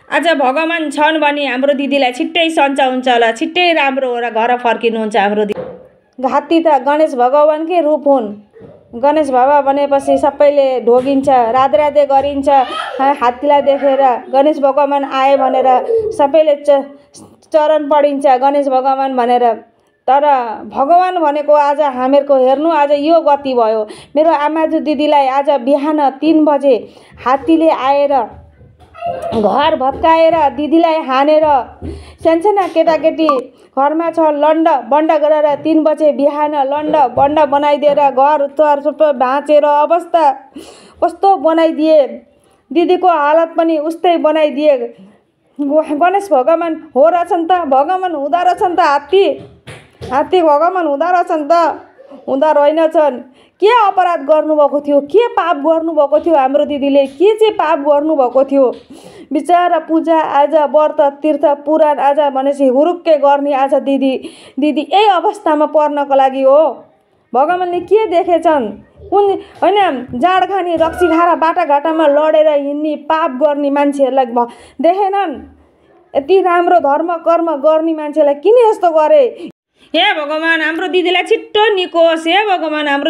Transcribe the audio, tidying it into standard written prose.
आज भगवान छन् भने हाम्रो दिदीलाई छिट्टै सन्च हुन्छ होला, छिट्टै राम्रो हो र घर फर्किनुहुन्छ हाम्रो दिदी। हात्ती त गणेश भगवानकै रूप हुन्। गणेश बाबा भनेपछि सबैले ढोगिन्छ, राधे गरिन्छ। हात्तीलाई देखेर गणेश भगवान आए भनेर सबैले चरण पढिन्छ गणेश भगवान भनेर। तर भगवान भनेको आज हामीहरूको हेर्नु आज यो गति भयो। मेरो आमाजु दिदीलाई आज बिहान 3 बजे हात्तीले आएर घर भत्काएर दिदीलाई हानेर, सानसाना केटाकेटी घरमा छ लन्ड बन्ड गरेर 3 बजे बिहान लन्ड बन्ड बनाइदिएर घर द्वार सबै भाँचेर अवस्था कस्तो बनाइदिए। दिदीको हालत पनि उस्तै बनाइदिए। गणेश भगवान हो रहेछन् त, भगवान हुँदो रहेछन् त। हात्ती भगवान हुँदो रहेछन् त, हुँदो रहेनछन्। के अपराध गर्नुभएको थियो, के पाप गर्नुभएको थियो हाम्रो दिदीले, के चाहिँ पाप गर्नुभएको थियो। बिचारा पूजा आज व्रत तीर्थ पुराण आज भनेपछि हुरुक्कै गर्ने आज दिदी यही अवस्थामा पर्नको लागि हो। भगवानले के देखेछन्, कुन होइन जाँड खाने रक्सी खाएर बाटाघाटामा लडेर हिँड्ने पाप गर्ने मान्छेहरूलाई देखेनन्। यति राम्रो धर्म कर्म गर्ने मान्छेलाई किन यस्तो गरे। हे भगवान हाम्रो दिदीलाई छिट्टो निको होस्। हे भगवान हाम्रो